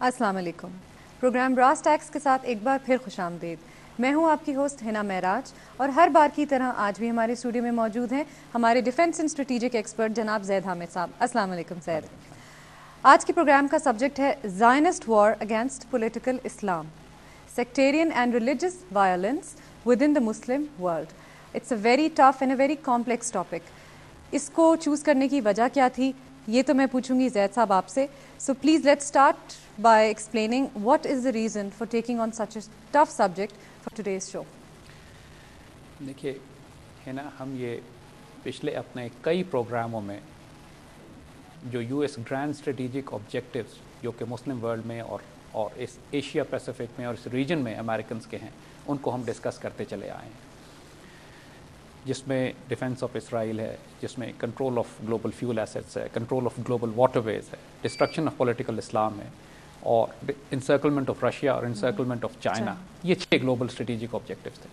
السلام علیکم. Programme brass tax کے ساتھ ایک بار پھر خوش آمدید. میں ہوں آپ کی ہوسٹ ہنا معراج اور ہر بار کی طرح آج بھی ہمارے اسٹوڈیو میں موجود ہیں ہمارے ڈیفنس اینڈ اسٹریٹجک ایکسپرٹ جناب زید حامد صاحب. السلام علیکم زید. آج کے پروگرام کا سبجیکٹ ہے Zionist war against political Islam, sectarian and religious violence with in the Muslim world. It's a very tough and a very complex topic. اس کو چوز کرنے کی وجہ کیا تھی یہ تو میں پوچھوں گی زید صاحب آپ سے. So please let start by explaining what is the reason for taking on such a tough subject for today's show. دیکھیے ہے نا, ہم یہ پچھلے اپنے کئی پروگراموں میں جو U S grand strategic objectives جو کہ مسلم ورلڈ میں اور اس ایشیا پیسیفک میں اور اس ریجن میں امریکنس کے ہیں ان کو ہم ڈسکس کرتے چلے آئے ہیں, جس میں ڈیفنس آف اسرائیل ہے, جس میں control of global fuel assets ہے, کنٹرول آف گلوبل واٹر ویز ہے, ڈسٹرکشن آف پولیٹیکل اسلام ہے, اور انسرکلمنٹ آف رشیا اور انسرکلمنٹ آف چائنا. یہ 6 گلوبل اسٹریٹجک آبجیکٹیوز تھے.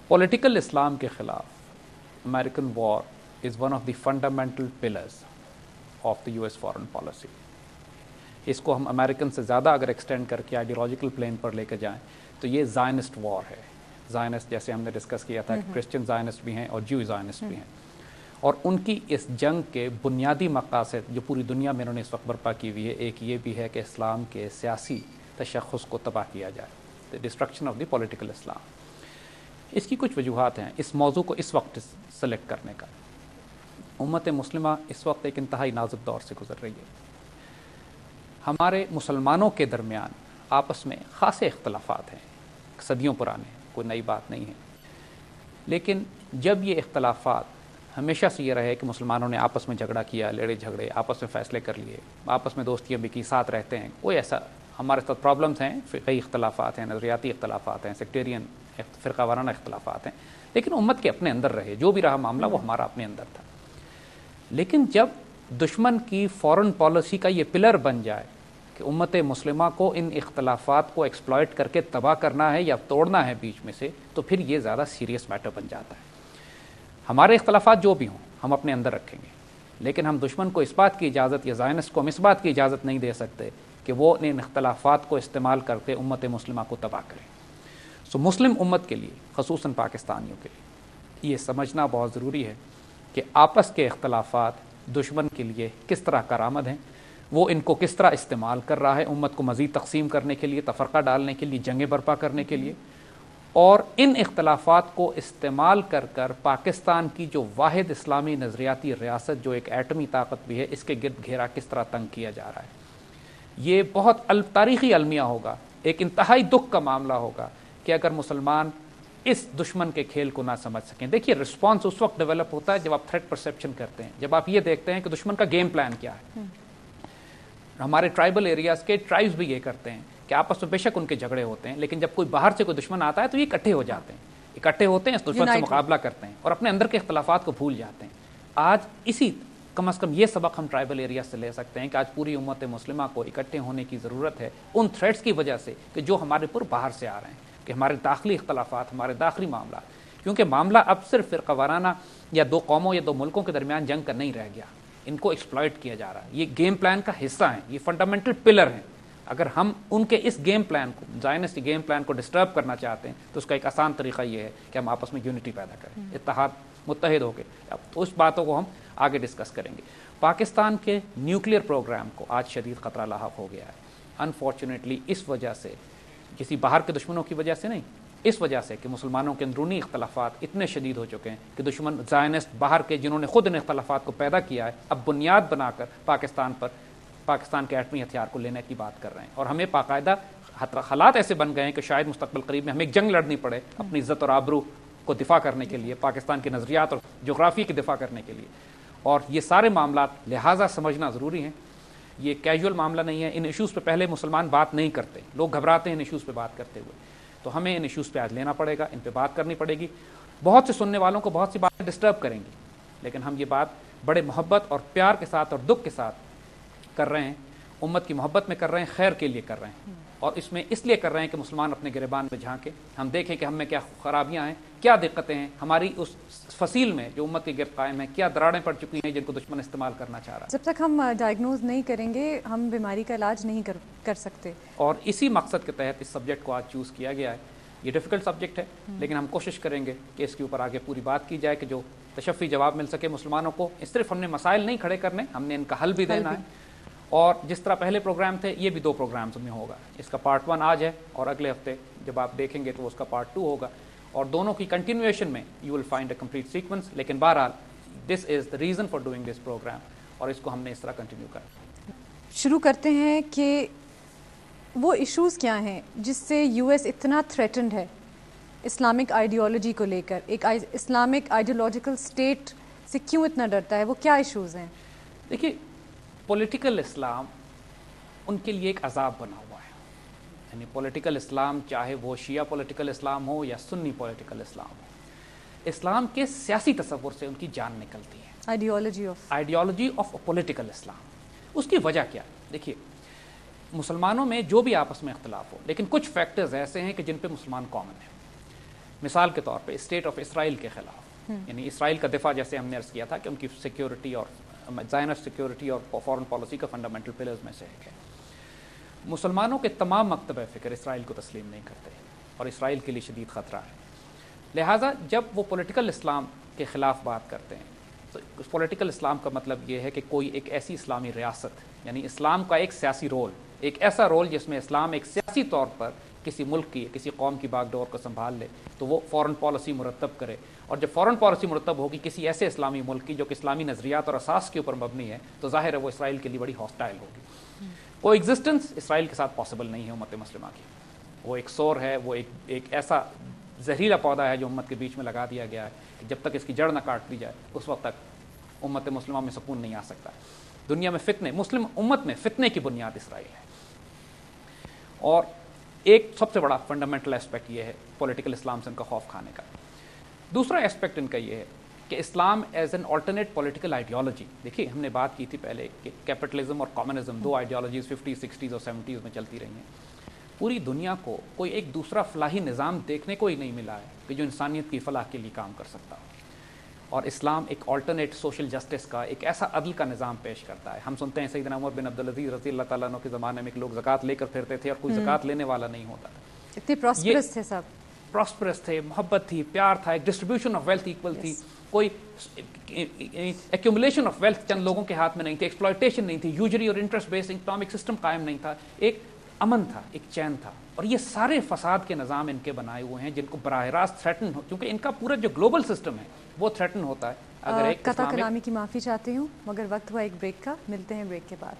پولیٹیکل اسلام کے خلاف American war is one of the fundamental pillars of the U S foreign policy. اس کو ہم امریکن سے زیادہ اگر ایکسٹینڈ کر کے آئیڈیالوجیکل پلین پر لے کے جائیں تو یہ زائنسٹ وار ہے. زائنسٹ جیسے ہم نے ڈسکس کیا تھا کہ کرسچن زائنسٹ بھی ہیں اور جیو زائنسٹ بھی ہیں, اور ان کی اس جنگ کے بنیادی مقاصد جو پوری دنیا میں انہوں نے اس وقت برپا کی ہوئی ہے, ایک یہ بھی ہے کہ اسلام کے سیاسی تشخص کو تباہ کیا جائے, the destruction of the political Islam. اس کی کچھ وجوہات ہیں اس موضوع کو اس وقت سلیکٹ کرنے کا. امت مسلمہ اس وقت ایک انتہائی نازک دور سے گزر رہی ہے. ہمارے مسلمانوں کے درمیان آپس میں خاصے اختلافات ہیں, صدیوں پرانے ہیں, کوئی نئی بات نہیں ہے. لیکن جب یہ اختلافات ہمیشہ سے یہ رہے کہ مسلمانوں نے آپس میں جھگڑا کیا, لڑے جھگڑے, آپس میں فیصلے کر لیے, آپس میں دوستیاں بھی کی, ساتھ رہتے ہیں, کوئی ایسا ہمارے ساتھ پرابلمس ہیں, کئی اختلافات ہیں, نظریاتی اختلافات ہیں, سیکٹیرین فرقہ وارانہ اختلافات ہیں, لیکن امت کے اپنے اندر رہے. جو بھی رہا معاملہ وہ ہمارا اپنے اندر تھا. لیکن جب دشمن کی فورن پالیسی کا یہ پلر بن جائے کہ امت مسلمہ کو ان اختلافات کو ایکسپلائٹ کر کے تباہ کرنا ہے یا توڑنا ہے بیچ میں سے, تو پھر یہ زیادہ سیریس میٹر بن جاتا ہے. ہمارے اختلافات جو بھی ہوں ہم اپنے اندر رکھیں گے, لیکن ہم دشمن کو اس بات کی اجازت یا زائنسٹ کو ہم اس بات کی اجازت نہیں دے سکتے کہ وہ ان اختلافات کو استعمال کر کے امت مسلمہ کو تباہ کریں. سو مسلم امت کے لیے, خصوصاً پاکستانیوں کے لیے, یہ سمجھنا بہت ضروری ہے کہ آپس کے اختلافات دشمن کے لیے کس طرح کارآمد ہیں, وہ ان کو کس طرح استعمال کر رہا ہے امت کو مزید تقسیم کرنے کے لیے, تفرقہ ڈالنے کے لیے, جنگیں برپا کرنے کے لیے, اور ان اختلافات کو استعمال کر کر پاکستان کی جو واحد اسلامی نظریاتی ریاست جو ایک ایٹمی طاقت بھی ہے اس کے گرد گھیرا کس طرح تنگ کیا جا رہا ہے. یہ بہت تاریخی المیہ ہوگا, ایک انتہائی دکھ کا معاملہ ہوگا کہ اگر مسلمان اس دشمن کے کھیل کو نہ سمجھ سکیں. دیکھیے رسپانس اس وقت ڈیولپ ہوتا ہے جب آپ تھریٹ پرسیپشن کرتے ہیں, جب آپ یہ دیکھتے ہیں کہ دشمن کا گیم پلان کیا ہے. ہمارے ٹرائبل ایریاز کے ٹرائبز بھی یہ کرتے ہیں کہ آپس میں بے شک ان کے جھگڑے ہوتے ہیں, لیکن جب کوئی باہر سے کوئی دشمن آتا ہے تو یہ اکٹھے ہو جاتے ہیں, اکٹھے ہوتے ہیں, اس دشمن سے مقابلہ کرتے ہیں اور اپنے اندر کے اختلافات کو بھول جاتے ہیں. آج اسی کم از کم یہ سبق ہم ٹرائبل ایریاز سے لے سکتے ہیں کہ آج پوری امت مسلمہ کو اکٹھے ہونے کی ضرورت ہے ان تھریٹس کی وجہ سے کہ جو ہمارے پر باہر سے آ رہے ہیں, کہ ہمارے داخلی اختلافات, ہمارے داخلی معاملات. کیونکہ معاملہ اب صرف فرقہ وارانہ یا 2 قوموں یا 2 ملکوں کے درمیان جنگ کا نہیں رہ گیا, ان کو ایکسپلائٹ کیا جا رہا ہے. یہ گیم پلان کا حصہ ہیں, یہ فنڈامنٹل پلر ہیں. اگر ہم ان کے اس گیم پلان کو, زائنسٹ گیم پلان کو ڈسٹرب کرنا چاہتے ہیں تو اس کا ایک آسان طریقہ یہ ہے کہ ہم آپس میں یونٹی پیدا کریں, اتحاد, متحد ہو کے. اب تو اس باتوں کو ہم آگے ڈسکس کریں گے. پاکستان کے نیوکلیئر پروگرام کو آج شدید خطرہ لاحق ہو گیا ہے, انفارچونیٹلی اس وجہ سے, کسی باہر کے دشمنوں کی وجہ سے نہیں, اس وجہ سے کہ مسلمانوں کے اندرونی اختلافات اتنے شدید ہو چکے ہیں کہ دشمن زائنسٹ باہر کے جنہوں نے خود ان اختلافات کو پیدا کیا ہے اب بنیاد بنا کر پاکستان کے ایٹمی ہتھیار کو لینے کی بات کر رہے ہیں. اور ہمیں باقاعدہ حالات ایسے بن گئے ہیں کہ شاید مستقبل قریب میں ہمیں ایک جنگ لڑنی پڑے اپنی عزت اور آبرو کو دفاع کرنے کے لیے, پاکستان کے نظریات اور جغرافی کی دفاع کرنے کے لیے. اور یہ سارے معاملات لہٰذا سمجھنا ضروری ہیں. یہ کیجول معاملہ نہیں ہے. ان ایشوز پہ پہلے مسلمان بات نہیں کرتے, لوگ گھبراتے ہیں ان ایشوز پہ بات کرتے ہوئے. تو ہمیں ان ایشوز پہ آج لینا پڑے گا, ان پہ بات کرنی پڑے گی. بہت سے سننے والوں کو بہت سی باتیں ڈسٹرب کریں گی, لیکن ہم یہ بات بڑے محبت اور پیار کے ساتھ اور دکھ کے ساتھ کر رہے ہیں. امت کی محبت میں کر رہے ہیں، خیر کے لیے کر رہے ہیں، اور اس میں اس لیے کر رہے ہیں کہ مسلمان اپنے گریبان میں جھانکیں، ہم دیکھیں کہ ہم میں کیا خرابیاں ہیں، کیا دقتیں ہیں، ہماری اس فصیل میں جو امت کے گرد قائم ہے کیا دراڑیں پڑ چکی ہیں جن کو دشمن استعمال کرنا چاہ رہا ہے۔ جب تک ہم ڈائگنوز نہیں کریں گے ہم بیماری کا علاج نہیں کر سکتے، اور اسی مقصد کے تحت اس سبجیکٹ کو آج چوز کیا گیا ہے۔ یہ ڈیفیکلٹ سبجیکٹ ہے، لیکن ہم کوشش کریں گے کہ اس کے اوپر آگے پوری بات کی جائے کہ جو تشفی جواب مل سکے مسلمانوں کو۔ صرف ہم نے مسائل نہیں کھڑے کرنے، ہم نے ان کا حل بھی دینا ہے، اور جس طرح پہلے پروگرام تھے یہ بھی 2 پروگرامز میں ہوگا۔ اس کا پارٹ 1 آج ہے، اور اگلے ہفتے جب آپ دیکھیں گے تو اس کا پارٹ 2 ہوگا، اور دونوں کی کنٹینویشن میں you will find a complete sequence. لیکن بہرحال this is the reason for doing this program, اور اس کو ہم نے اس طرح کنٹینیو کرنا۔ شروع کرتے ہیں کہ وہ ایشوز کیا ہیں جس سے یو ایس اتنا تھریٹنڈ ہے اسلامک آئیڈیالوجی کو لے کر، ایک اسلامک آئیڈیالوجیکل اسٹیٹ سے کیوں اتنا ڈرتا ہے، وہ کیا ایشوز ہیں؟ دیکھیے، پولیٹیکل اسلام ان کے لیے ایک عذاب بنا ہوا ہے، یعنی پولیٹیکل اسلام چاہے وہ شیعہ پولیٹیکل اسلام ہو یا سنی پولیٹیکل اسلام ہو، اسلام کے سیاسی تصور سے ان کی جان نکلتی ہے۔ آئیڈیالوجی آف پولیٹیکل اسلام، اس کی وجہ کیا ہے؟ دیکھیے، مسلمانوں میں جو بھی آپس میں اختلاف ہو، لیکن کچھ فیکٹرز ایسے ہیں کہ جن پہ مسلمان کامن ہیں۔ مثال کے طور پہ اسٹیٹ آف اسرائیل کے خلاف، یعنی اسرائیل کا دفاع، جیسے ہم نے عرض کیا تھا کہ ان کی سیکیورٹی اور زائنسٹ سیکیورٹی اور فورن پالیسی کا فنڈامنٹل پلرز میں سے ایک ہے۔ مسلمانوں کے تمام مکتب فکر اسرائیل کو تسلیم نہیں کرتے، اور اسرائیل کے لیے شدید خطرہ ہے۔ لہٰذا جب وہ پولیٹیکل اسلام کے خلاف بات کرتے ہیں تو پولیٹیکل اسلام کا مطلب یہ ہے کہ کوئی ایک ایسی اسلامی ریاست، یعنی اسلام کا ایک سیاسی رول، ایک ایسا رول جس میں اسلام ایک سیاسی طور پر کسی ملک کی، کسی قوم کی باغ ڈور کو سنبھال لے، تو وہ فورن پالیسی مرتب کرے، اور جب فورن پالیسی مرتب ہوگی کسی ایسے اسلامی ملک کی جو کہ اسلامی نظریات اور اساس کے اوپر مبنی ہے، تو ظاہر ہے وہ اسرائیل کے لیے بڑی ہاسٹائل ہوگی۔ کوئی ایگزسٹنس اسرائیل کے ساتھ پاسبل نہیں ہے امت مسلمہ کی۔ وہ ایک سور ہے، وہ ایک ایسا زہریلا پودا ہے جو امت کے بیچ میں لگا دیا گیا ہے کہ جب تک اس کی جڑ نہ کاٹ دی جائے اس وقت تک امت مسلمہ میں سکون نہیں آ سکتا۔ دنیا میں فتنے، مسلم امت میں فتنے کی بنیاد اسرائیل ہے۔ اور ایک سب سے بڑا فنڈامنٹل اسپیکٹ یہ ہے پولیٹیکل اسلام سے ان کا خوف کھانے کا۔ دوسرا اسپیکٹ ان کا یہ ہے کہ Islam as an alternate political ideology, دیکھیے ہم نے بات کی تھی پہلے کہ کیپٹلزم اور کمیونزم 2 آئیڈیالوجیز 50s 60s اور 70s میں چلتی رہی ہیں۔ پوری دنیا کو کوئی ایک دوسرا فلاحی نظام دیکھنے کو ہی نہیں ملا ہے کہ جو انسانیت کی فلاح کے لیے کام کر سکتا ہو، اور اسلام ایک آلٹرنیٹ سوشل جسٹس کا، ایک ایسا عدل کا نظام پیش کرتا ہے۔ ہم سنتے ہیں سیدنا عمر بن عبدالعزیز رضی اللہ تعالیٰ عنہ کے زمانے میں کہ لوگ زکوٰۃ لے کر پھرتے تھے اور کوئی زکوٰۃ لینے والا نہیں ہوتا تھا۔ اتنے پراسپرس تھے، سب پراسپرس تھے، محبت تھی، پیار تھا، ایک ڈسٹریبیوشن آف ویلتھ ایکول تھی، کوئی ایکومولیشن آف ویلتھ چند لوگوں کے ہاتھ میں نہیں تھی، ایکسپلائٹیشن نہیں تھی، یوجری اور انٹرسٹ بیسڈ اکنامک سسٹم قائم نہیں تھا، ایک امن تھا، ایک چین تھا۔ اور یہ سارے فساد کے نظام ان کے بنائے ہوئے ہیں جن کو براہ راست تھریٹن ہو، کیونکہ ان کا پورا جو گلوبل سسٹم ہے وہ تھریٹن ہوتا ہے اگر ایک قطع کلامی کی معافی چاہتی ہوں، مگر وقت ہوا ایک بریک کا، ملتے ہیں بریک کے بعد۔